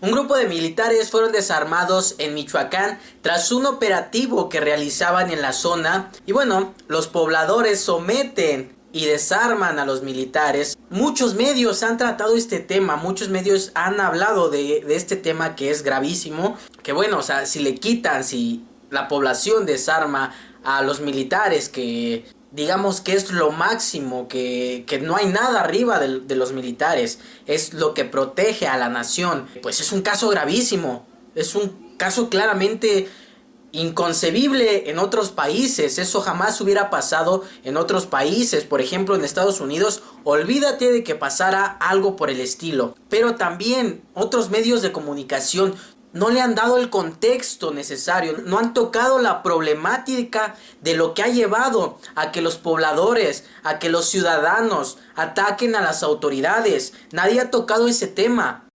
Un grupo de militares fueron desarmados en Michoacán tras un operativo que realizaban en la zona y bueno, los pobladores someten y desarman a los militares. Muchos medios han tratado este tema, muchos medios han hablado de este tema que es gravísimo, que bueno, o sea, si la población desarma a los militares, que digamos que es lo máximo, que no hay nada arriba de los militares, es lo que protege a la nación, pues es un caso gravísimo, es un caso claramente inconcebible en otros países. Eso jamás hubiera pasado en otros países. Por ejemplo, en Estados Unidos, olvídate de que pasara algo por el estilo. Pero también otros medios de comunicación no le han dado el contexto necesario, no han tocado la problemática de lo que ha llevado a que los pobladores, a que los ciudadanos ataquen a las autoridades. Nadie ha tocado ese tema.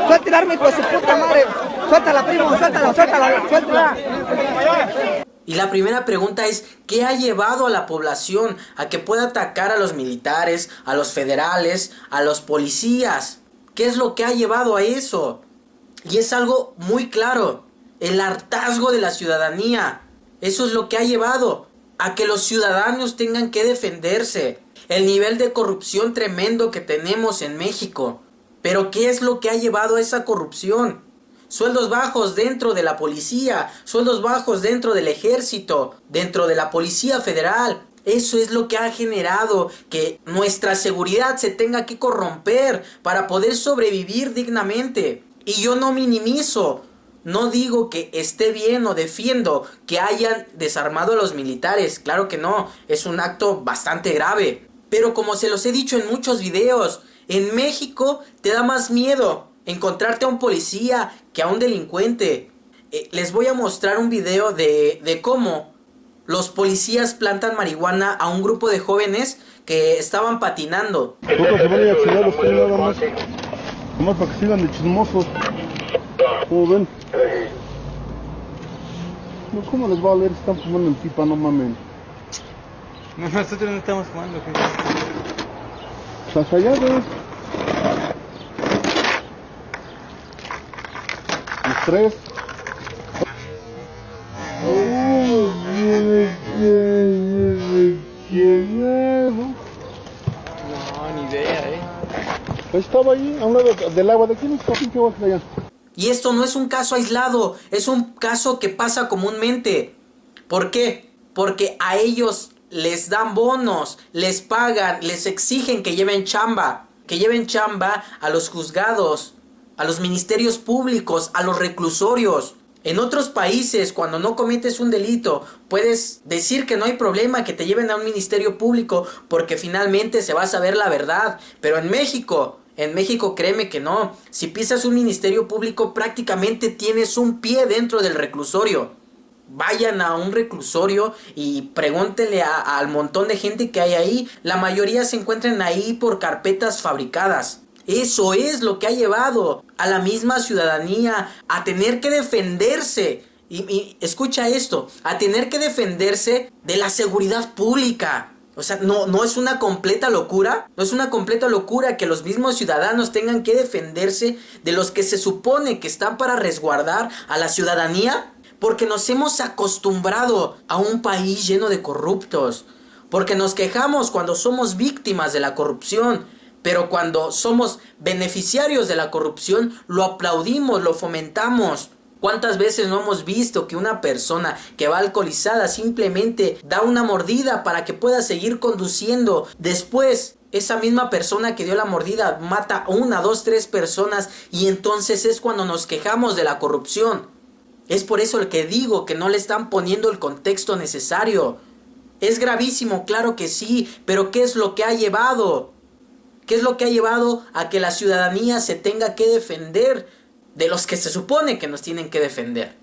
Suéltala, hijo de su puta madre. Suéltala, primo, suéltala. Y la primera pregunta es, ¿qué ha llevado a la población a que pueda atacar a los militares, a los federales, a los policías? ¿Qué es lo que ha llevado a eso? Y es algo muy claro, el hartazgo de la ciudadanía. Eso es lo que ha llevado a que los ciudadanos tengan que defenderse. El nivel de corrupción tremendo que tenemos en México. Pero ¿qué es lo que ha llevado a esa corrupción? Sueldos bajos dentro de la policía, sueldos bajos dentro del ejército, dentro de la policía federal. Eso es lo que ha generado que nuestra seguridad se tenga que corromper para poder sobrevivir dignamente. Y yo no minimizo, no digo que esté bien o defiendo que hayan desarmado a los militares. Claro que no, es un acto bastante grave. Pero como se los he dicho en muchos videos, en México te da más miedo encontrarte a un policía que a un delincuente. Les voy a mostrar un video de cómo los policías plantan marihuana a un grupo de jóvenes que estaban patinando. Se van a ir a chingar los tres nada más. Nomás para que sigan de chismosos. ¿Cómo ven? No, ¿cómo les va a leer? Están fumando en pipa, no mamen. No, nosotros no estamos fumando. Pues allá, ves. Los tres. No, ni idea, Estaba ahí, a un lado del agua. ¿De quién es esta pinche agua allá? Y esto no es un caso aislado, es un caso que pasa comúnmente. ¿Por qué? Porque a ellos les dan bonos, les pagan, les exigen que lleven chamba a los juzgados, a los ministerios públicos, a los reclusorios. En otros países, cuando no cometes un delito, puedes decir que no hay problema, que te lleven a un ministerio público, porque finalmente se va a saber la verdad. Pero en México créeme que no. Si pisas un ministerio público, prácticamente tienes un pie dentro del reclusorio. Vayan a un reclusorio y pregúntenle al montón de gente que hay ahí. La mayoría se encuentran ahí por carpetas fabricadas. Eso es lo que ha llevado a la misma ciudadanía a tener que defenderse. Y escucha esto, a tener que defenderse de la seguridad pública. O sea, no es una completa locura. No es una completa locura que los mismos ciudadanos tengan que defenderse de los que se supone que están para resguardar a la ciudadanía. Porque nos hemos acostumbrado a un país lleno de corruptos. Porque nos quejamos cuando somos víctimas de la corrupción. Pero cuando somos beneficiarios de la corrupción, lo aplaudimos, lo fomentamos. ¿Cuántas veces no hemos visto que una persona que va alcoholizada simplemente da una mordida para que pueda seguir conduciendo? Después, esa misma persona que dio la mordida mata a 1, 2, 3 personas y entonces es cuando nos quejamos de la corrupción. Es por eso que digo que no le están poniendo el contexto necesario. Es gravísimo, claro que sí, pero ¿qué es lo que ha llevado? ¿Qué es lo que ha llevado a que la ciudadanía se tenga que defender de los que se supone que nos tienen que defender?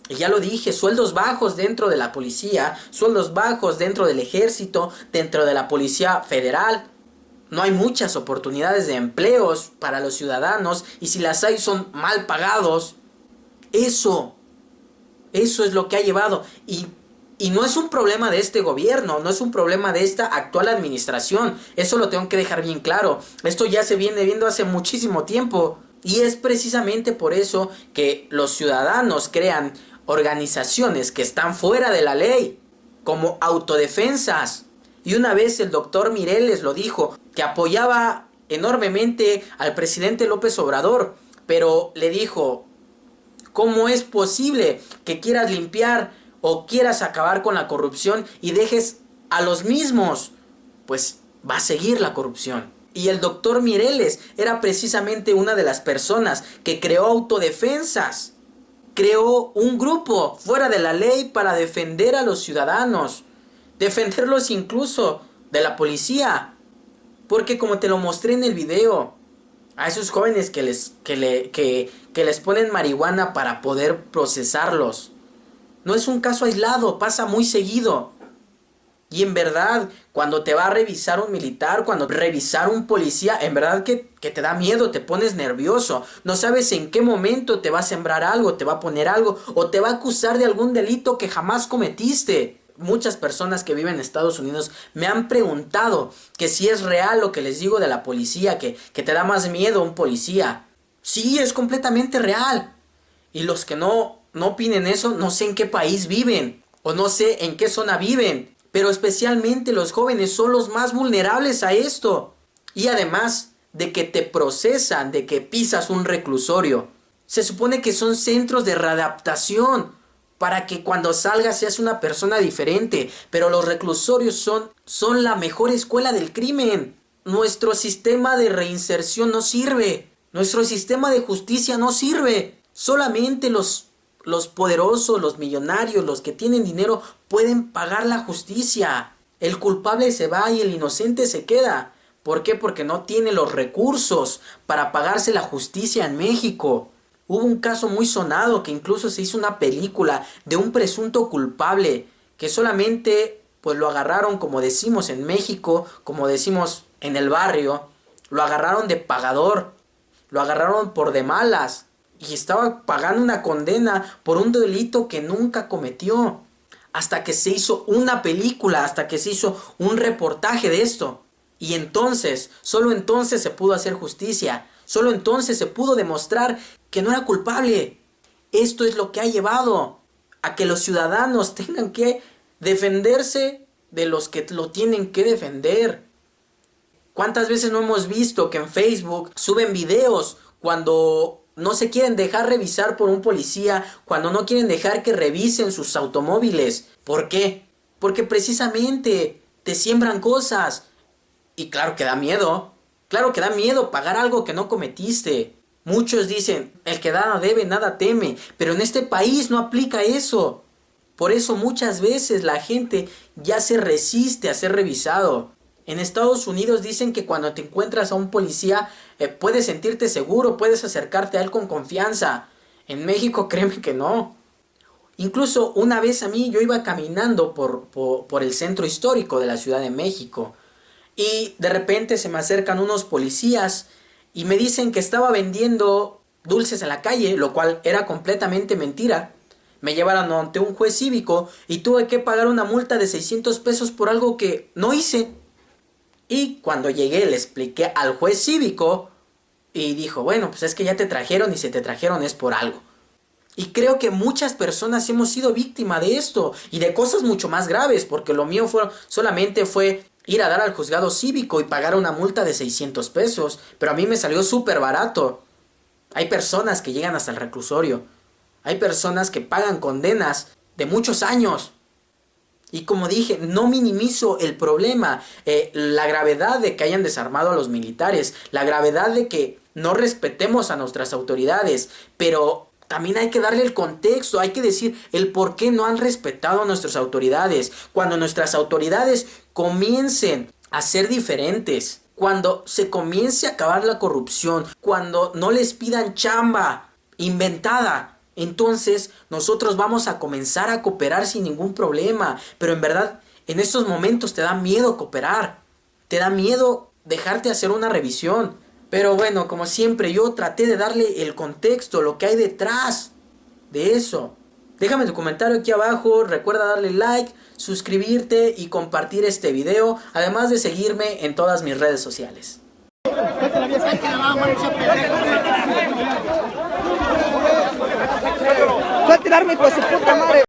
Y ya lo dije, sueldos bajos dentro de la policía, sueldos bajos dentro del ejército, dentro de la policía federal. No hay muchas oportunidades de empleos para los ciudadanos y si las hay son mal pagados. Eso es lo que ha llevado. Y Y no es un problema de este gobierno, no es un problema de esta actual administración. Eso lo tengo que dejar bien claro. Esto ya se viene viendo hace muchísimo tiempo. Y es precisamente por eso que los ciudadanos crean organizaciones que están fuera de la ley, como autodefensas. Y una vez el doctor Mireles lo dijo, que apoyaba enormemente al presidente López Obrador, pero le dijo: ¿cómo es posible que quieras limpiar o quieras acabar con la corrupción y dejes a los mismos? Pues va a seguir la corrupción. Y el doctor Mireles era precisamente una de las personas que creó autodefensas. Creó un grupo fuera de la ley para defender a los ciudadanos. Defenderlos incluso de la policía. Porque como te lo mostré en el video, a esos jóvenes que les ponen marihuana para poder procesarlos, no es un caso aislado, pasa muy seguido. Y en verdad, cuando te va a revisar un militar, cuando revisar un policía, en verdad que te da miedo, te pones nervioso. No sabes en qué momento te va a sembrar algo, te va a poner algo, o te va a acusar de algún delito que jamás cometiste. Muchas personas que viven en Estados Unidos me han preguntado que si es real lo que les digo de la policía, que te da más miedo un policía. Sí, es completamente real. Y los que no opinen eso, no sé en qué país viven, o no sé en qué zona viven. Pero especialmente los jóvenes son los más vulnerables a esto. Y además de que te procesan, de que pisas un reclusorio, se supone que son centros de readaptación para que cuando salgas seas una persona diferente. Pero los reclusorios son la mejor escuela del crimen. Nuestro sistema de reinserción no sirve. Nuestro sistema de justicia no sirve. Solamente los poderosos, los millonarios, los que tienen dinero pueden pagar la justicia. El culpable se va y el inocente se queda. ¿Por qué? Porque no tiene los recursos para pagarse la justicia en México. Hubo un caso muy sonado que incluso se hizo una película de un presunto culpable que solamente pues lo agarraron, como decimos en México, como decimos en el barrio, lo agarraron de pagador, lo agarraron por de malas. Y estaba pagando una condena por un delito que nunca cometió. Hasta que se hizo una película, hasta que se hizo un reportaje de esto. Y entonces, solo entonces se pudo hacer justicia. Solo entonces se pudo demostrar que no era culpable. Esto es lo que ha llevado a que los ciudadanos tengan que defenderse de los que lo tienen que defender. ¿Cuántas veces no hemos visto que en Facebook suben videos cuando no se quieren dejar revisar por un policía, cuando no quieren dejar que revisen sus automóviles? ¿Por qué? Porque precisamente te siembran cosas. Y claro que da miedo. Claro que da miedo pagar algo que no cometiste. Muchos dicen, el que nada debe, nada teme. Pero en este país no aplica eso. Por eso muchas veces la gente ya se resiste a ser revisado. En Estados Unidos dicen que cuando te encuentras a un policía puedes sentirte seguro, puedes acercarte a él con confianza. En México créeme que no. Incluso una vez a mí yo iba caminando por el centro histórico de la Ciudad de México y de repente se me acercan unos policías y me dicen que estaba vendiendo dulces en la calle, lo cual era completamente mentira. Me llevaron ante un juez cívico y tuve que pagar una multa de 600 pesos por algo que no hice. Y cuando llegué le expliqué al juez cívico y dijo, bueno, pues es que ya te trajeron y si te trajeron es por algo. Y creo que muchas personas hemos sido víctimas de esto y de cosas mucho más graves, porque lo mío solamente fue ir a dar al juzgado cívico y pagar una multa de 600 pesos, pero a mí me salió súper barato. Hay personas que llegan hasta el reclusorio, hay personas que pagan condenas de muchos años. Y como dije, no minimizo el problema, la gravedad de que hayan desarmado a los militares, la gravedad de que no respetemos a nuestras autoridades, pero también hay que darle el contexto, hay que decir el por qué no han respetado a nuestras autoridades. Cuando nuestras autoridades comiencen a ser diferentes, cuando se comience a acabar la corrupción, cuando no les pidan chamba inventada, entonces nosotros vamos a comenzar a cooperar sin ningún problema. Pero en verdad, en estos momentos te da miedo cooperar. Te da miedo dejarte hacer una revisión. Pero bueno, como siempre, yo traté de darle el contexto, lo que hay detrás de eso. Déjame tu comentario aquí abajo, recuerda darle like, suscribirte y compartir este video, además de seguirme en todas mis redes sociales. Suelta el arma, hijo de su puta madre.